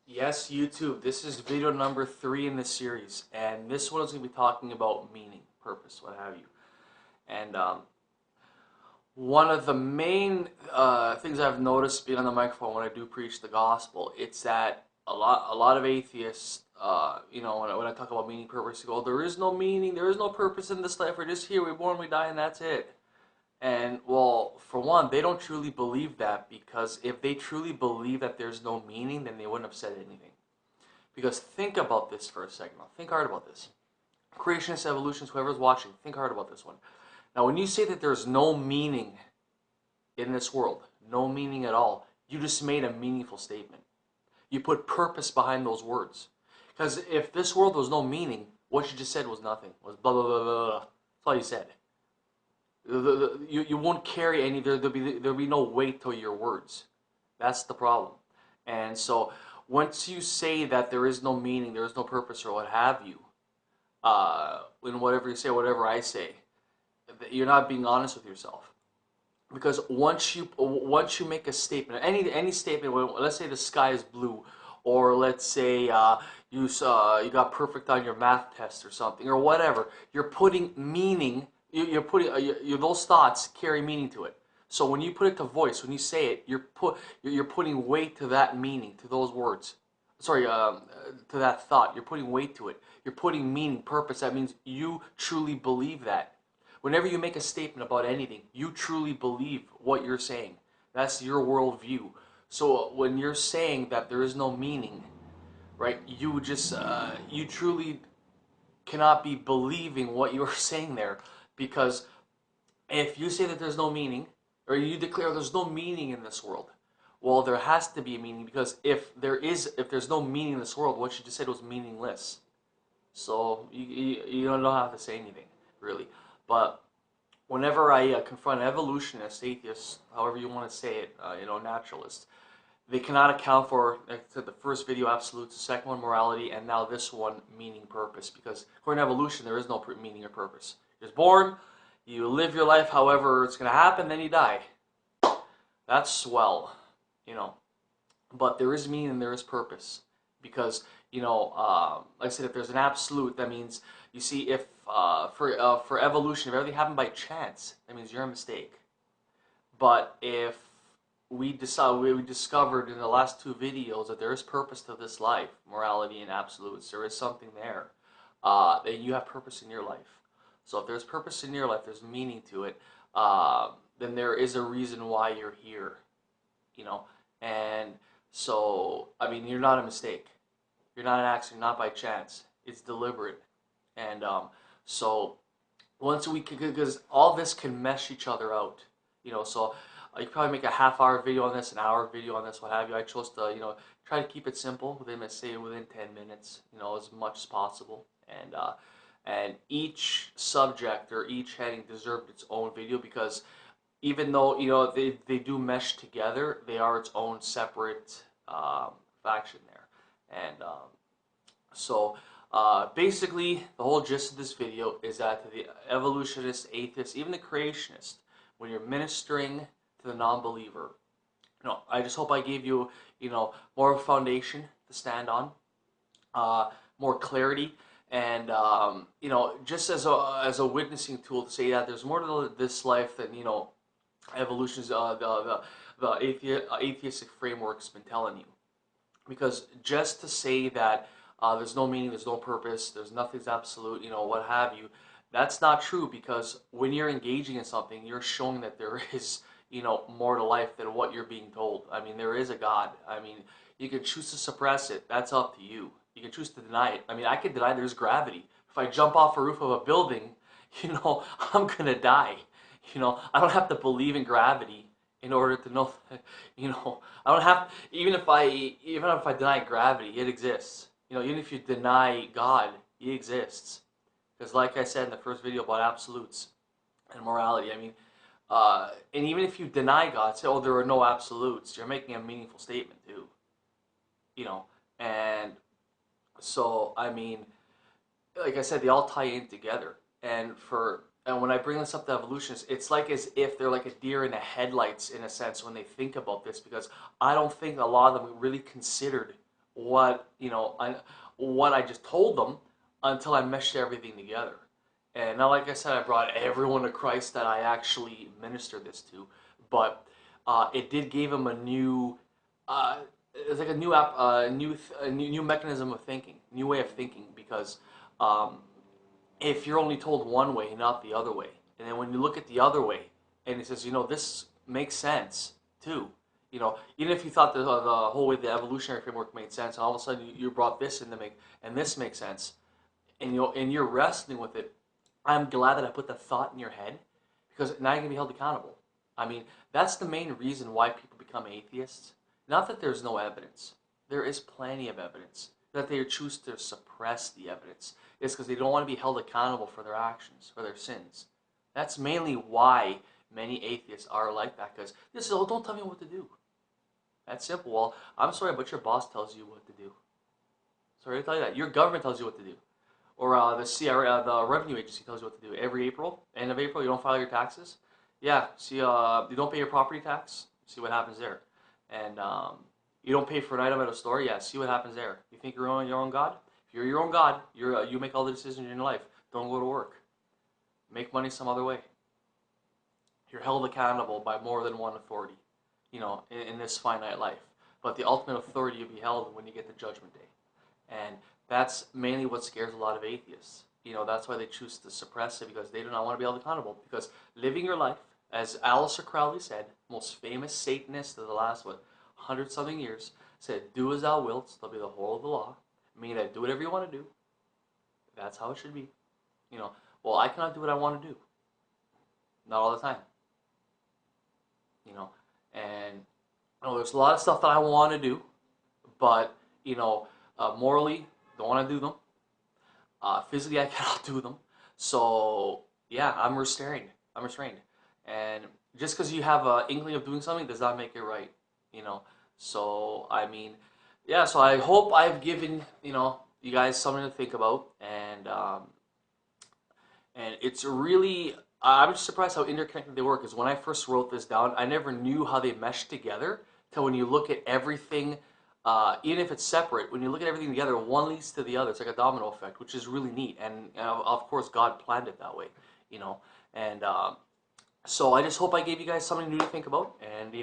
Yes, YouTube. This is video number 3 in this series, and this one is going to be talking about meaning, purpose, what have you. And one of the main things I've noticed being on the microphone when I do preach the gospel, it's that a lot of atheists, when I talk about meaning, purpose, they go, there is no meaning, there is no purpose in this life. We're just here, we're born, we die, and that's it. And well, for one, they don't truly believe that, because if they truly believe that there's no meaning, then they wouldn't have said anything. Because think about this for a second. Now, think hard about this. Creationists, evolutionists, whoever's watching, think hard about this one. Now, when you say that there's no meaning in this world, no meaning at all, you just made a meaningful statement. You put purpose behind those words. Because if this world was no meaning, what you just said was nothing. Was blah, blah, blah, blah, blah. That's all you said. You won't carry any, there'll be no weight to your words. That's the problem. And so once you say that there is no meaning, there is no purpose, or what have you, in whatever you say, whatever I say, you're not being honest with yourself. Because once you make a statement, any statement, let's say the sky is blue, or let's say you got perfect on your math test or something, or whatever, you're putting meaning. You're putting those thoughts carry meaning to it. So when you put it to voice, when you say it, you're putting weight to that meaning, to those words. Sorry, to that thought. You're putting weight to it. You're putting meaning, purpose. That means you truly believe that. Whenever you make a statement about anything, you truly believe what you're saying. That's your worldview. So when you're saying that there is no meaning, right? You truly cannot be believing what you're saying there, because if you say that there's no meaning, or you declare there's no meaning in this world, well, there has to be a meaning, because if there's no meaning in this world, what you just said was meaningless. So you don't have to say anything, really. But whenever I confront evolutionists, atheists, however you want to say it, naturalists, they cannot account for, like I said, the first video, absolutes, the second one, morality, and now this one, meaning, purpose. Because according to evolution, there is no meaning or purpose. You're just born, you live your life however it's going to happen, then you die. That's swell, But there is meaning and there is purpose. Because, like I said, if there's an absolute, that means, you see, if for evolution, if everything happened by chance, that means you're a mistake. But if we discovered in the last 2 videos that there is purpose to this life, morality and absolutes, there is something there, then you have purpose in your life. So if there's purpose in your life, there's meaning to it, then there is a reason why you're here, and so, I mean, you're not a mistake. You're not an accident, not by chance. It's deliberate. And so once because all this can mesh each other out, so you could probably make a half-hour video on this, an hour video on this, what have you. I chose to, try to keep it simple, within 10 minutes, as much as possible. And each subject or each heading deserved its own video, because even though, they do mesh together, they are its own separate faction there. And so basically, the whole gist of this video is that to the evolutionist, atheist, even the creationist, when you're ministering to the non-believer, I just hope I gave you, more of a foundation to stand on, more clarity, and just as a witnessing tool to say that there's more to this life than evolution's the atheistic framework's been telling you. Because just to say that there's no meaning, there's no purpose, there's nothing's absolute, what have you, that's not true. Because when you're engaging in something, you're showing that there is, more to life than what you're being told. I mean, there is a God. I mean, you can choose to suppress it. That's up to you. You can choose to deny it. I mean, I could deny there's gravity. If I jump off a roof of a building, I'm going to die. I don't have to believe in gravity in order to know that, I don't have, even if I deny gravity, it exists. Even if you deny God, He exists. Because like I said in the first video about absolutes and morality, I mean, and even if you deny God, say, oh, there are no absolutes, you're making a meaningful statement too. And so, I mean, like I said, they all tie in together. And when I bring this up to evolutionists, it's like as if they're like a deer in the headlights, in a sense, when they think about this, because I don't think a lot of them really considered what what I just told them until I meshed everything together. And now, like I said, I brought everyone to Christ that I actually ministered this to, but it did give them a new, uh, it's like a new app, new mechanism of thinking, new way of thinking. Because um, if you're only told one way, not the other way, and then when you look at the other way, and it says, this makes sense too. Even if you thought the whole way the evolutionary framework made sense, and all of a sudden you brought this in to make, and this makes sense, and you're wrestling with it. I'm glad that I put the thought in your head, because now you can be held accountable. I mean, that's the main reason why people become atheists. Not that there's no evidence. There is plenty of evidence. That they choose to suppress the evidence is because they don't want to be held accountable for their actions, for their sins. That's mainly why many atheists are like that, because this is, oh, don't tell me what to do. That's simple. Well, I'm sorry, but your boss tells you what to do. Sorry to tell you that. Your government tells you what to do. Or the CRA, the revenue agency tells you what to do. Every April, end of April, you don't file your taxes. Yeah, see, you don't pay your property tax. See what happens there. And you don't pay for an item at a store. Yeah, see what happens there. You think you're your own God? If you're your own God, you make all the decisions in your life. Don't go to work. Make money some other way. You're held accountable by more than one authority, in this finite life. But the ultimate authority will be held when you get to Judgment Day. And that's mainly what scares a lot of atheists. That's why they choose to suppress it, because they do not want to be held accountable. Because living your life, as Aleister Crowley said, most famous Satanist of the last, 100-something years, said, do as thou wilt, there'll be the whole of the law. Meaning that do whatever you want to do. That's how it should be. Well, I cannot do what I want to do. Not all the time. And there's a lot of stuff that I want to do, but, morally, don't want to do them. Physically, I cannot do them. So, yeah, I'm restrained. And just because you have an inkling of doing something does not make it right. So, I mean, yeah, so I hope I've given, you guys something to think about. And it's really, I'm just surprised how interconnected they were, because when I first wrote this down, I never knew how they meshed together, till when you look at everything, even if it's separate, when you look at everything together, one leads to the other. It's like a domino effect, which is really neat. And of course, God planned it that way, And so I just hope I gave you guys something new to think about. And,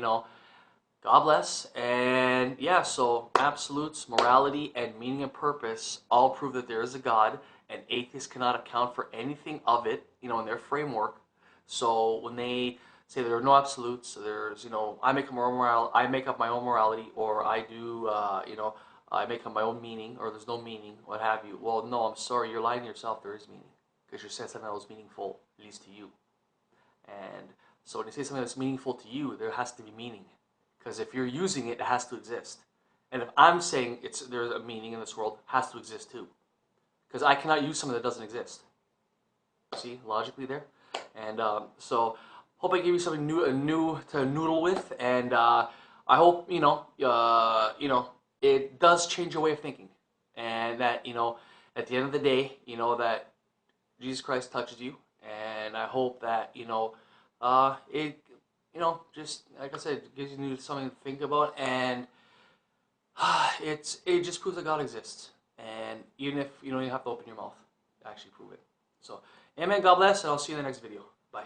God bless. And yeah, so absolutes, morality, and meaning and purpose all prove that there is a God, and atheists cannot account for anything of it, in their framework. So when they say there are no absolutes, there's, I make up my own morality, or I do, I make up my own meaning, or there's no meaning, what have you. Well, no, I'm sorry, you're lying to yourself. There is meaning, because you're saying something that was meaningful, at least to you. And so when you say something that's meaningful to you, there has to be meaning. Because if you're using it, it has to exist. And if I'm saying there's a meaning in this world, it has to exist too. Because I cannot use something that doesn't exist. See, logically there? And so, hope I gave you something new to noodle with. And I hope, it does change your way of thinking. And that, at the end of the day, that Jesus Christ touches you. And I hope that, it, just like I said, it gives you something to think about, and it just proves that God exists. And even if you have to open your mouth to actually prove it. So, amen, God bless, and I'll see you in the next video. Bye.